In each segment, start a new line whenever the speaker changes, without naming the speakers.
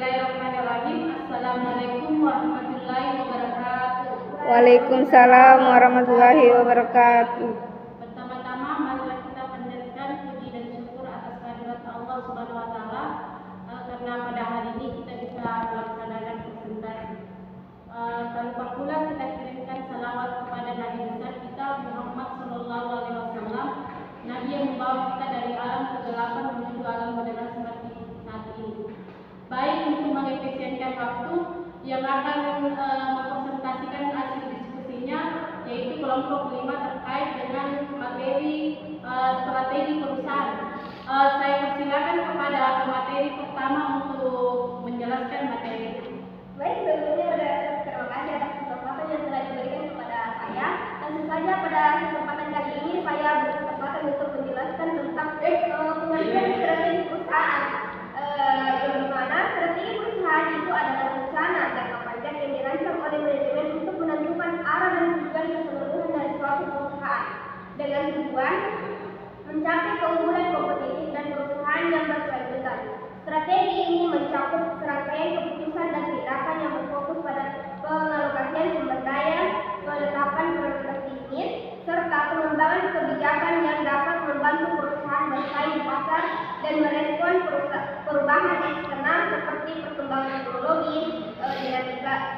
Bismillahirrahmanirrahim. Assalamualaikum warahmatullahi wabarakatuh.
Waalaikumsalam warahmatullahi wabarakatuh.
Pertama-tama marilah kita panjatkan puji dan syukur atas kehadirat Allah Subhanahu wa taala karena pada hari ini kita bisa melaksanakan presentasi. Tak lupa pula kita kirimkan salawat kepada Nabi besar kita Muhammad sallallahu alaihi wasallam, Nabi yang membawa kita dari alam kegelapan menuju alam modern seperti saat ini. Baik, untuk mengefisienkan waktu, yang akan mempresentasikan hasil diskusinya yaitu kelompok 5 terkait dengan materi strategi perusahaan. Saya persilakan kepada pemateri pertama untuk menjelaskan materi.
Baik, sebelumnya terima kasih atas kesempatan yang telah diberikan kepada saya. Tentu saja pada kesempatan kali ini saya berkesempatan untuk menjelaskan tentang pengertian strategi perusahaan. Yang mana strategi perusahaan itu adalah rencana jangka panjang yang dirancang oleh manajemen untuk menentukan arah dan tujuan keseluruhan dari suatu perusahaan dengan tujuan mencapai keunggulan kompetitif dan perusahaan yang berkelanjutan. Strategi ini mencakup serangkaian keputusan dan tindakan yang berfokus pada pengalokasian sumber daya, penetapan prioritas bisnis, serta pengembangan kebijakan yang dapat membantu perusahaan bersaing di pasar dan merespon perubahan eksternal seperti perkembangan teknologi,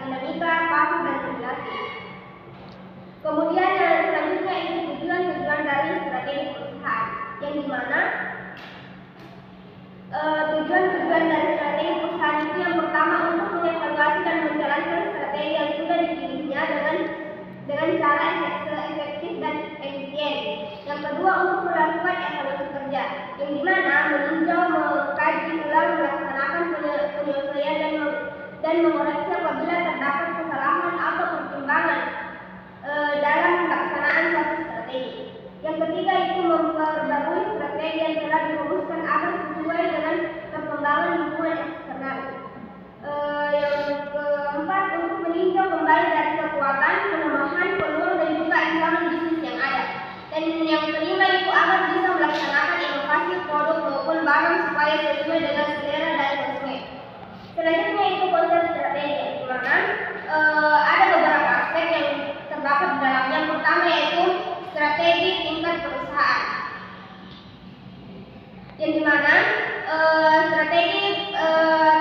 dinamika pasar dan regulasi. Kemudian yang selanjutnya itu tujuan-tujuan dari strategi perusahaan, yang dimana tujuan-tujujuan dari strategi perusahaan itu yang pertama untuk mengevaluasi dan menjalankan strategi yang sudah dipilihnya dengan cara efektif dan efisien. Yang kedua untuk melakukan evaluasi kerja, yang dimana meninjau, mengkaji ulang, melaksanakan penyesuaian dan mengoreksi apabila terdapat kesalahan atau pertimbangan dalam pelaksanaan suatu strategi. Yang ketiga itu memperbarui strategi yang telah dirumuskan agar sesuai dengan perkembangan lingkungan eksternal. Yang keempat untuk meninjau kembali dari kekuatan, kelemahan, peluang dan juga ancaman bisnis yang ada. Dan yang kelima itu agar bisa melaksanakan inovasi produk maupun barang supaya sesuai dengan selera dari konsumen. Selanjutnya itu konsep strategi, di mana ada beberapa aspek yang terdapat di dalam. Yang pertama yaitu strategi tingkat perusahaan, yang dimana strategi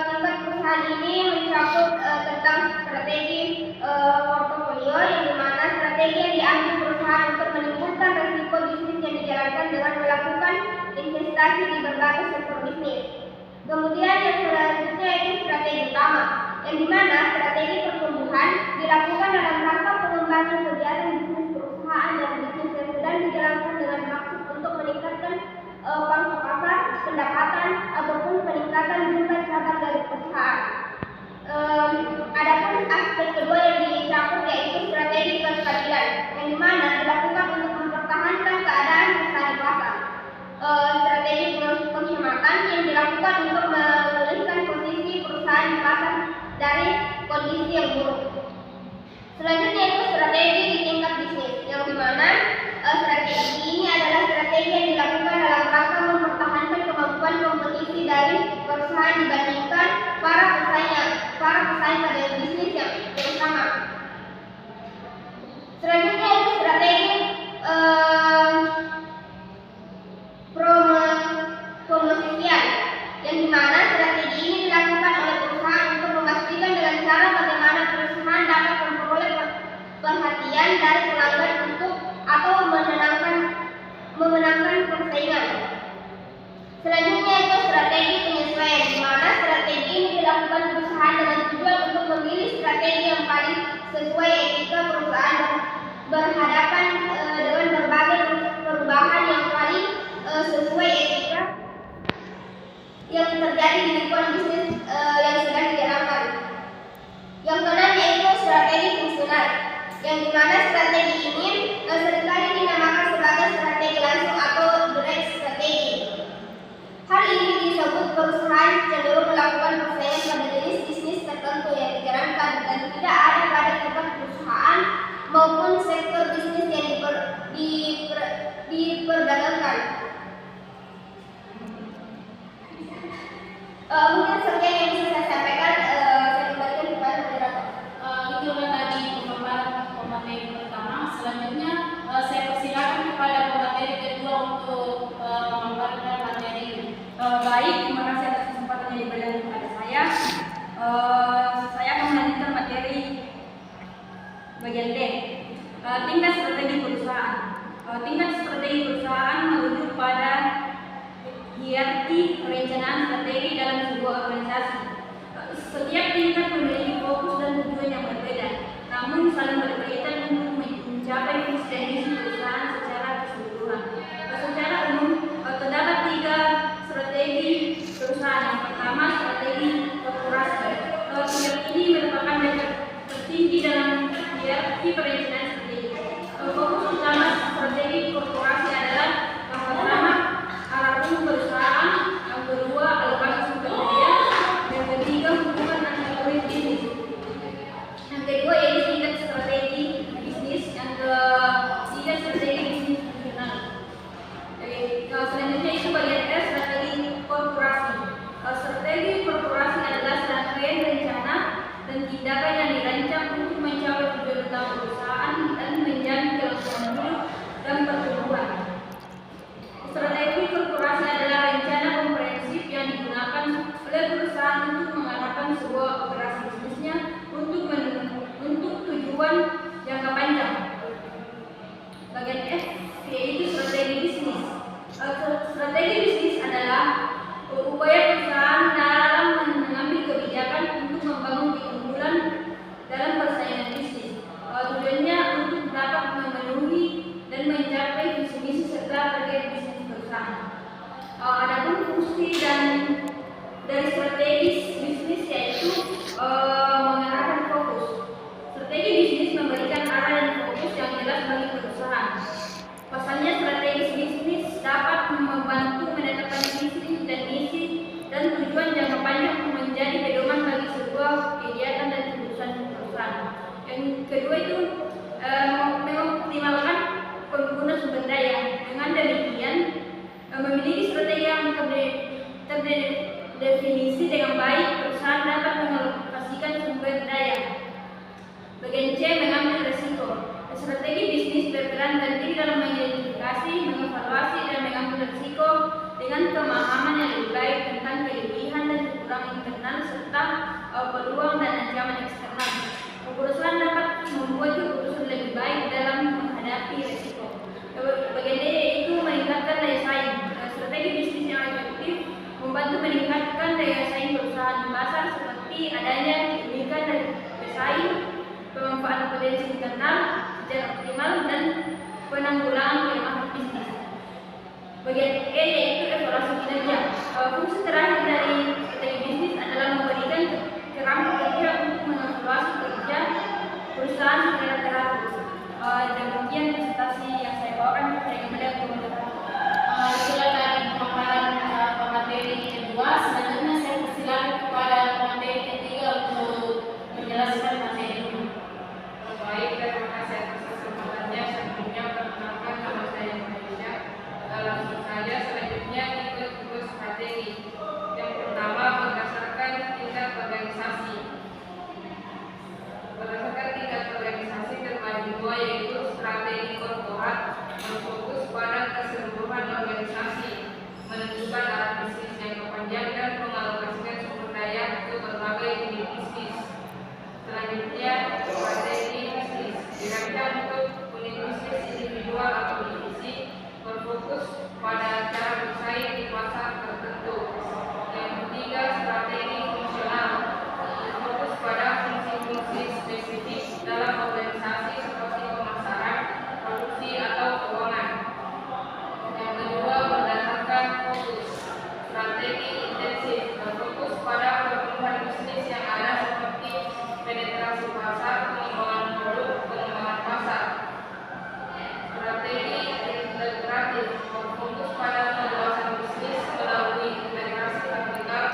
tingkat perusahaan ini mencakup tentang strategi portofolio, yang dimana strategi yang diambil perusahaan untuk menimbulkan risiko bisnis yang dijalankan dengan melakukan investasi di berbagai sektor bisnis. Kemudian yang selanjutnya itu strategi utama, yang dimana strategi pertumbuhan dilakukan dalam rangka pengembangan kegiatan bisnis perusahaan dan bisnis yang sedang dijalankan dengan maksud untuk meningkatkan pangsa pasar, pendapatan ataupun peningkatan jumlah cabang dari perusahaan. Adapun aspek kedua yang dicakup yaitu strategi kestabilan, yang dimana dilakukan untuk mempertahankan keadaan usaha di pasar. Strategi penghematan yang dilakukan untuk memulihkan posisi perusahaan di pasar dari kondisi yang buruk. Selanjutnya itu strategi di tingkat bisnis, yang dimana strategi ini adalah strategi yang dilakukan dalam rangka mempertahankan kemampuan kompetisi dari perusahaan dibandingkan para pesaing pada bisnis yang sama. Selanjutnya itu strategi promosian, yang dimana strategi ini dilakukan oleh perusahaan untuk memastikan dengan cara bagaimana perusahaan dapat memperoleh perhatian dari pelanggan untuk atau memenangkan persaingan. Selanjutnya itu strategi penyesuaian, di mana strategi ini dilakukan perusahaan dengan tujuan untuk memilih strategi yang paling sesuai etika perusahaan dan berhadapan dengan berbagai perubahan yang paling sesuai etika yang terjadi di lingkungan bisnis yang sedang dijalankan. Yang keenam yaitu strategi fungsional, yang dimana strategi ini seringkali dinamakan sebagai strategi langsung atau direct strategi. Hal ini disebut perusahaan cenderung melakukan persaingan pada jenis bisnis tertentu yang dijalankan dan tidak ada pada tingkat perusahaan maupun sektor bisnis yang diperdagangkan. Mungkin sekian yang bisa saya sampaikan.
Setiap tingkat memiliki fokus dan tujuan yang berbeda, namun saling berkaitan untuk mencapai visi dan misi perusahaan secara keseluruhan. Secara umum, terdapat 3 strategi perusahaan. Yang pertama, strategi korporasi. Tiga ini merupakan dasar tertinggi dalam hierarki perencanaan strategi. Fokus utama strategi korporasi adalah yang pertama, arah umum perusahaan, yang kedua, alokasi sumber daya, yang ketiga, hubungan antar unit bisnis. Yang kedua yaitu tingkat strategi bisnis, yang ketiga strategi bisnis fungsional. Selanjutnya itu bagian S, strategi korporasi. Strategi korporasi adalah serangkaian rencana dan tindakan yang dirancang untuk mencapai tujuan utama perusahaan dan menjamin kelangsungan hidup dan pertumbuhan. Strategi korporasi adalah rencana komprehensif yang digunakan oleh perusahaan untuk mengarahkan sebuah operasi bisnisnya untuk tujuan jangka panjang. Bagian F yaitu strategi bisnis. Strategi bisnis adalah upaya perusahaan dalam mengambil kebijakan untuk membangun keunggulan dalam persaingan bisnis. Tujuannya untuk dapat memenuhi dan mencapai visi misi serta target bisnis perusahaan. Adapun fungsi dari strategi bisnis yaitu mengarahkan fokus. Strategi bisnis memberikan arah dan fokus yang jelas bagi perusahaan. Pasalnya, strategi bisnis dapat membantu menetapkan visi dan misi dan tujuan jangka panjang menjadi pedoman bagi sebuah kegiatan dan keputusan perusahaan. Yang kedua itu mengoptimalkan pengguna sumber daya. Dengan demikian, memiliki strategi yang terdefinisi dengan baik, perusahaan dapat mengalokasikan sumber daya. Bagian C, mengambil risiko. Strategi bisnis berperan penting dalam mengidentifikasi, mengevaluasi, dan mengambil risiko dengan pemahaman yang lebih baik tentang kelebihan dan kekurangan internal serta peluang dan ancaman eksternal. Perusahaan dapat membuat keputusan lebih baik dalam menghadapi risiko. Bagian D yaitu meningkatkan daya saing. Strategi bisnis yang efektif membantu meningkatkan daya saing perusahaan di pasar seperti adanya keunikan dan pesaing, pemanfaatan potensi internal secara optimal, dan penanggulangan kelemahan bisnis. Bagian E yaitu evaluasi kinerja. Fungsi terakhir dari strategi bisnis adalah memberikan kerangka kerja untuk mengevaluasi kerja perusahaan secara teratur. Demikian presentasi yang saya bawakan. Saya kemudian
silakan pemaparan pemateri kedua. Selanjutnya saya persilakan kepada pemateri ketiga untuk menjelaskan materi.
Baik, terima kasih atas kesempatannya. Sebelumnya perkenalkan nama saya Malaysia. Langsung saja selanjutnya ikut strategi. Yang pertama, berdasarkan tingkat organisasi. Berdasarkan tingkat organisasi terbagi dua, yaitu strategi korporat berfokus pada keseluruhan organisasi, menentukan arah bisnis jangka panjang dan mengalokasikan sumber daya untuk berbagai unit bisnis. Selanjutnya, strategi bisnis dirancang untuk unit bisnis individual atau divisi, berfokus pada cara bersaing di pasar tertentu. Yang ketiga, strategi fungsional berfokus pada fungsi-fungsi spesifik dalam organisasi seperti pemasaran, produksi, atau keuangan. Yang kedua, berdasarkan fokus. Strategi intensif berfokus pada pertumbuhan bisnis yang ada seperti penetrasi pasar, pengembangan produk, pengembangan pasar. Strategi integratif berfokus pada perluasan bisnis melalui integrasi vertikal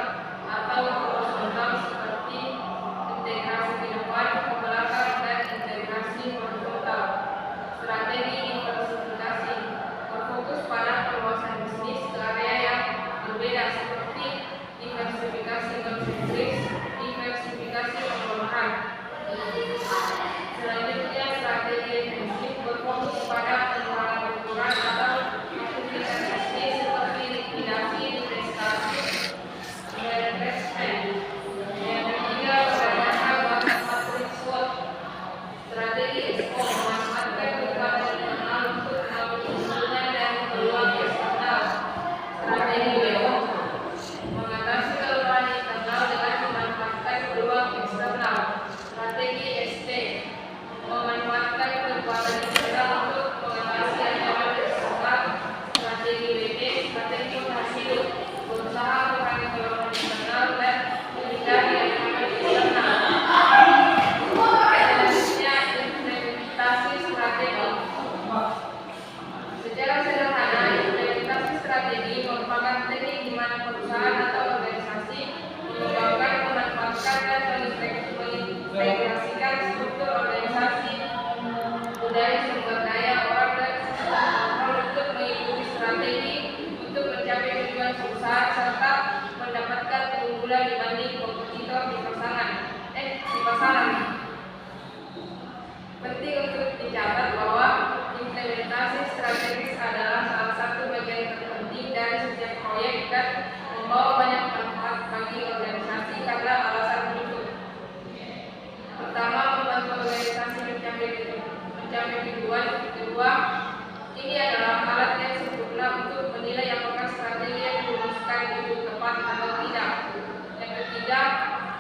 ketiga,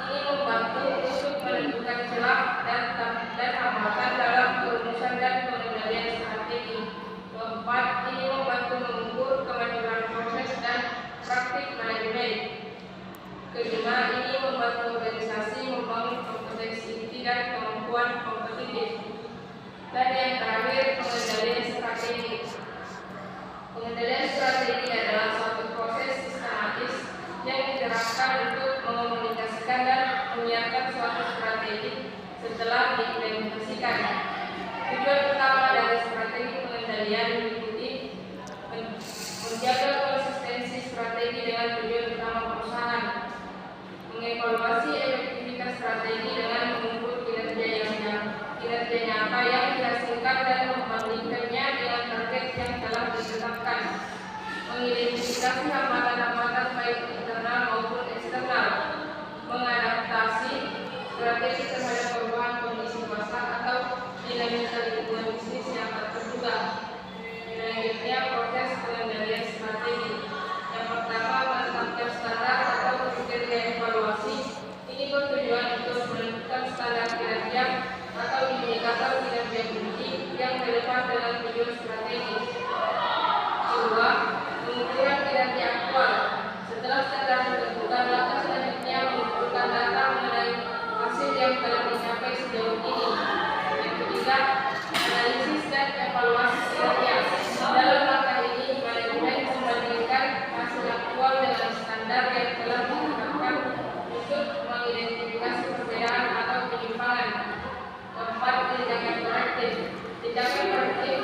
ini membantu untuk menentukan celah dan hambatan dalam perumusan dan pengendalian strategi. Keempat, ini membantu mengukur kemajuan proses dan praktik manajemen. Kelima, ini membantu organisasi membangun kompetensi inti dan kemampuan kompetitif. Dan yang terakhir, pengendalian strategi. Pengendalian strategi adalah suatu proses sistematis yang diterapkan untuk mengomunikasikan dan menyiapkan suatu strategi setelah diimplementasikan. Tujuan utama dari strategi pengendalian meliputi menjaga konsistensi strategi dengan tujuan utama perusahaan, mengevaluasi efektivitas strategi dengan mengukur kinerja nyata yang dihasilkan dan membandingkannya dengan target yang telah ditetapkan, mengidentifikasi hambatan-hambatan baik internal maupun eksternal, mengadaptasi strategi terhadap perubahan kondisi pasar atau dinamika lingkungan bisnis yang tak terduga. Selanjutnya, proses pengendalian strategi. Yang pertama, menetapkan standar atau kriteria evaluasi. Ini bertujuan untuk menentukan standar kinerja atau indikator kinerja kunci yang relevan dengan tujuan strategi. Kedua, pengukuran kinerja aktual. Setelah standar ditentukan, langkah selanjutnya mengumpulkan data mengenai hasil yang telah dicapai sejauh ini. Yang ketiga, analisis dan evaluasi kinerja. Dalam langkah ini, manajemen membandingkan hasil aktual dengan standar yang telah ditetapkan untuk mengidentifikasi perbedaan atau penyimpangan. Keempat, tindakan korektif. Tindakan korektif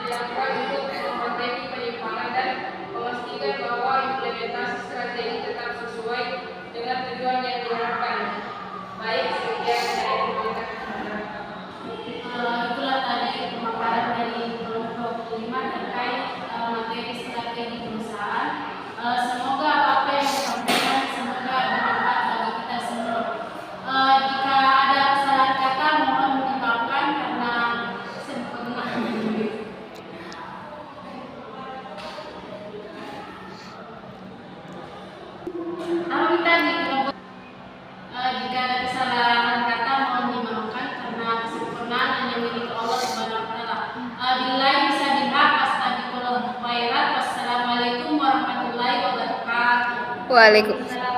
dilakukan untuk memperbaiki penyimpangan dan memastikan bahwa implementasi strategi tetap sesuai dengan tujuan yang diharapkan. Baik, sekian dari pemerintah.
Itulah tadi pemaparan dari kelompok 5 terkait materi strategi perusahaan. Semoga apa yang disampaikan semoga bermanfaat bagi kita semua. Jika ada kesalahan kata mohon dimaafkan karena sempurna. Kita di kelompok jika ada kesalahan kata mohon dimaafkan karena kesempurnaan hanya milik Allah Subhanahu wa taala. Billahi bisa dihak astagfirullah khairat. Wassalamualaikum warahmatullahi wabarakatuh.
Waalaikumsalam.